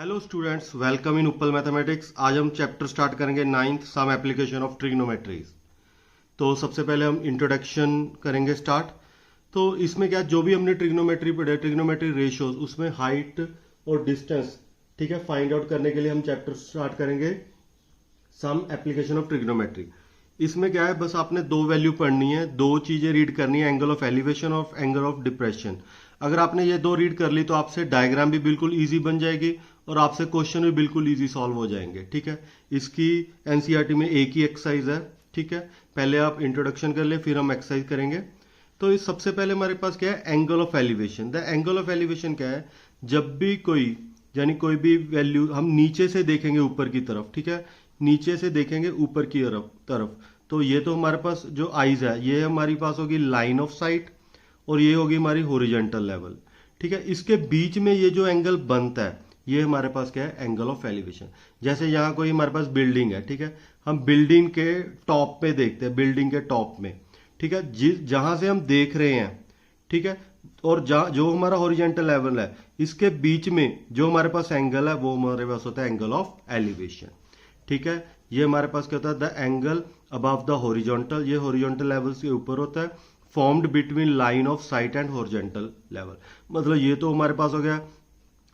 Hello students, welcome in उपल mathematics. आज हम चैप्टर स्टार्ट करेंगे नाइन्थ, सम एप्लीकेशन ऑफ ट्रिग्नोमेट्रीज। तो सबसे पहले हम इंट्रोडक्शन करेंगे स्टार्ट। तो इसमें क्या, जो भी हमने ट्रिग्नोमेट्री पढ़े, ट्रिग्नोमेट्री रेशियोज, उसमें हाइट और डिस्टेंस, ठीक है, फाइंड आउट करने के लिए हम चैप्टर स्टार्ट करेंगे सम एप्लीकेशन ऑफ ट्रिग्नोमेट्री। इसमें क्या है, बस आपने दो वैल्यू पढ़नी है, दो चीजें रीड करनी है, एंगल ऑफ एलिवेशन और एंगल ऑफ डिप्रेशन। अगर आपने ये दो रीड कर ली तो आपसे डायग्राम भी बिल्कुल इजी बन जाएगी और आपसे क्वेश्चन भी बिल्कुल इजी सॉल्व हो जाएंगे। ठीक है, इसकी एनसीईआरटी में एक ही एक्सरसाइज है। ठीक है, पहले आप इंट्रोडक्शन कर ले, फिर हम एक्सरसाइज करेंगे। तो इस सबसे पहले हमारे पास क्या है, angle of elevation. The angle of elevation क्या है, जब भी कोई, यानी कोई भी वैल्यू हम नीचे से देखेंगे ऊपर की तरफ, ठीक है, नीचे से देखेंगे ऊपर की तरफ तो ये तो हमारे पास जो आईज है, ये हमारी पास होगी लाइन ऑफ साइट और ये होगी हमारी हॉरिजॉन्टल लेवल। ठीक है, इसके बीच में ये जो एंगल बनता है, ये हमारे पास क्या है, एंगल ऑफ एलिवेशन। जैसे यहाँ कोई हमारे पास बिल्डिंग है, ठीक है, हम बिल्डिंग के टॉप पे देखते हैं, बिल्डिंग के टॉप में, ठीक है, जिस जहां से हम देख रहे हैं, ठीक है, और जो हमारा हॉरिजॉन्टल लेवल है, इसके बीच में जो हमारे पास एंगल है, वो हमारे पास होता है एंगल ऑफ एलिवेशन। ठीक है, ये हमारे पास क्या होता है, the angle above the horizontal, ये हॉरिजॉन्टल लेवल के ऊपर होता है, formed between line of site and horizontal level. मतलब ये तो हमारे पास हो गया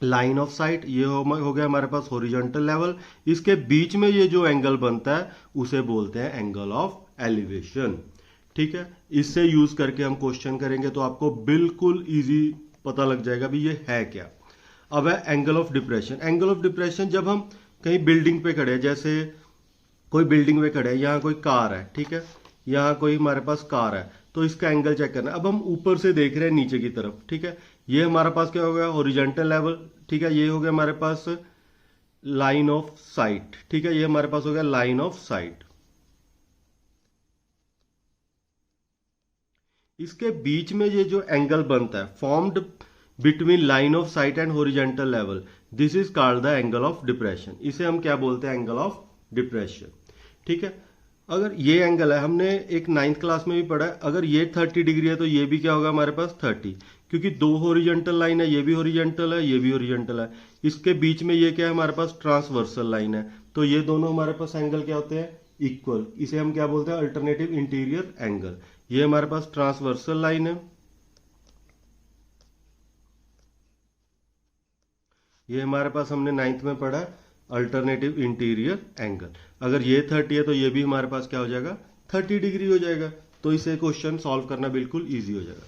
लाइन ऑफ साइट, ये हो गया हमारे पास हॉरिजॉन्टल लेवल, इसके बीच में ये जो एंगल बनता है उसे बोलते हैं एंगल ऑफ एलिवेशन। ठीक है, इससे यूज करके हम क्वेश्चन करेंगे तो आपको बिल्कुल इजी पता लग जाएगा भी ये है क्या। अब है angle of depression. Angle of depression जब हम कहीं बिल्डिंग पे खड़े हैं, जैसे कोई बिल्डिंग पे खड़े हैं, यहाँ कोई कार है, ठीक है, यहाँ कोई हमारे पास कार है, तो इसका एंगल चेक करना है। अब हम ऊपर से देख रहे हैं नीचे की तरफ, ठीक है, ये हमारे पास क्या हो गया, हॉरिजॉन्टल लेवल। ठीक है, ये हो गया हमारे पास लाइन ऑफ साइट। ठीक है, ये हमारे पास हो गया लाइन ऑफ साइट। इसके बीच में ये जो एंगल बनता है, formed between line of site and horizontal level, this is called the angle of depression. इसे हम क्या बोलते हैं, एंगल ऑफ डिप्रेशन। ठीक है, अगर ये एंगल है, हमने एक नाइन्थ क्लास में भी पढ़ा है, अगर ये 30 डिग्री है तो ये भी क्या होगा हमारे पास 30, क्योंकि दो हॉरिजॉन्टल लाइन है, ये भी हॉरिजॉन्टल है, ये भी हॉरिजॉन्टल है, इसके बीच में ये क्या है हमारे पास, ट्रांसवर्सल लाइन है, तो ये दोनों हमारे पास एंगल क्या होते हैं, इक्वल। इसे हम क्या बोलते हैं, अल्टरनेटिव इंटीरियर एंगल। ये हमारे पास ट्रांसवर्सल लाइन है, ये हमारे पास हमने नाइन्थ में पढ़ा अल्टरनेटिव इंटीरियर एंगल। अगर ये 30 है तो ये भी हमारे पास क्या हो जाएगा, 30 डिग्री हो जाएगा। तो इसे क्वेश्चन सॉल्व करना बिल्कुल इजी हो जाएगा।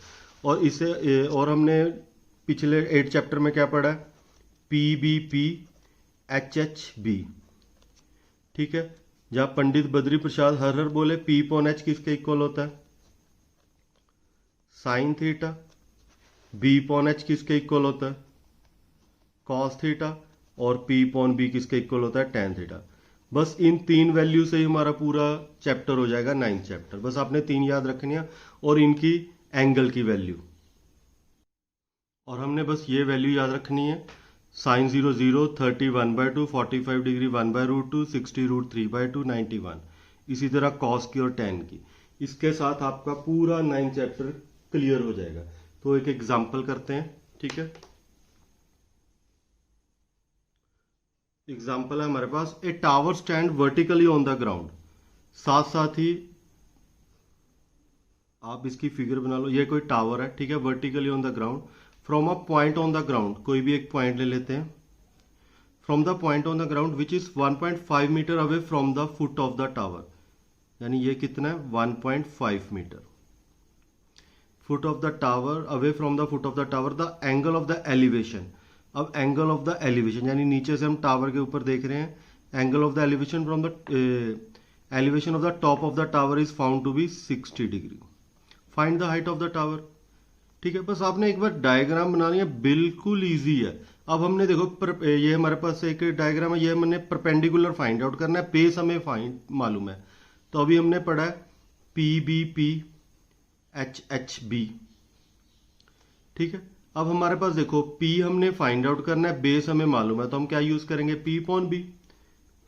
और इसे और हमने पिछले 8 चैप्टर में क्या पढ़ा है, P B P H H B. ठीक है, जहां पंडित बद्री प्रसाद हर हर बोले, पी पॉन एच किसके इक्वल होता है, sine theta. B upon H किसके इक्वल होता है, कॉस थीटा। और पी पॉन बी किसके इक्वल होता है, टेन थीटा। बस इन तीन वैल्यू से ही हमारा पूरा चैप्टर हो जाएगा, 9th चैप्टर। बस आपने तीन याद रखनी है और इनकी एंगल की वैल्यू, और हमने बस ये वैल्यू याद रखनी है, साइन 0 0, 30 1/2, 45 डिग्री 1/√2, 60 √3/2, 91। इसी तरह कॉस की और टेन की। इसके साथ आपका पूरा 9th चैप्टर क्लियर हो जाएगा। तो एक एग्जाम्पल करते हैं। ठीक है, एग्जाम्पल है हमारे पास, a tower stand vertically on the ground. साथ साथ ही आप इसकी फिगर बना लो, ये कोई टावर है, ठीक है, vertically on the ground, from a point on the ground, कोई भी एक पॉइंट ले लेते हैं, from the point on the ground which is 1.5 metre away from the foot of the tower. यानी ये कितना है, 1.5 metre foot of the tower, away from the foot of the tower, the angle of the elevation. अब angle of the elevation, यानी नीचे से हम tower के ऊपर देख रहे हैं, angle of the elevation from the elevation of the top of the tower is found to be 60 degree. Find the height of the tower. ठीक है, बस आपने एक बार डायग्राम बनानी है, बिल्कुल इजी है। अब हमने देखो ये हमारे पास एक डायग्राम है, ये हमने परपेंडिकुलर फाइंड आउट करना है, बेस हमें फाइंड मालूम है। तो अभी हमने पढ़ा है P B P H H B. ठीक है, अब हमारे पास देखो P हमने फाइंड आउट करना है, बेस हमें मालूम है, तो हम क्या यूज करेंगे, P अपॉन बी।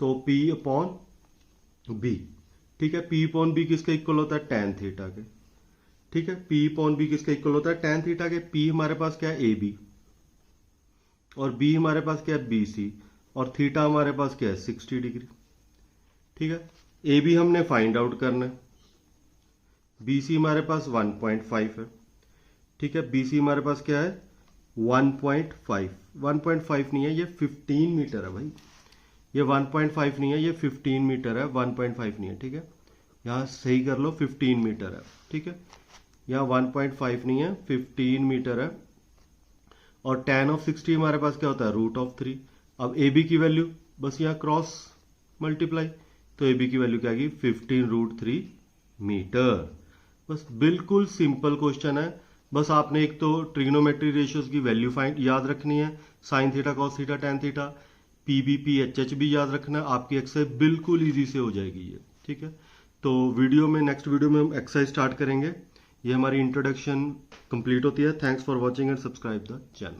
तो P अपॉन बी, ठीक है, P अपॉन बी किसके इक्वल होता है, टेन थीटा के। ठीक है, P अपॉन बी किसके इक्वल होता है, टेन थीटा के। P हमारे पास क्या है, ए बी, और बी हमारे पास क्या है BC, और थीटा हमारे पास क्या है 60 डिग्री। ठीक है, ए बी हमने फाइंड आउट करना है। BC हमारे पास 1.5 है। ठीक है, BC हमारे पास क्या है 1.5, 1.5 नहीं है, ये 15 मीटर है भाई। ये 1.5 नहीं है, ये 15 मीटर है, 1.5 नहीं है। ठीक है, यहाँ सही कर लो, 15 मीटर है। ठीक है, यहाँ 1.5 नहीं है, 15 मीटर है। और tan ऑफ 60 हमारे पास क्या होता है √3। अब ए बी की वैल्यू बस यहाँ क्रॉस मल्टीप्लाई, तो ए बी की वैल्यू क्या आएगी 15√3 मीटर। बस बिल्कुल सिंपल क्वेश्चन है। बस आपने एक तो ट्रिग्नोमेट्री रेशियोज की वैल्यू फाइंड याद रखनी है, sine theta cos theta tan theta, PB PHH भी याद रखना है। आपकी एक्सरसाइज बिल्कुल इजी से हो जाएगी ये। ठीक है, तो नेक्स्ट वीडियो में हम एक्सरसाइज स्टार्ट करेंगे। ये हमारी इंट्रोडक्शन कंप्लीट होती है। Thanks for watching and subscribe the channel.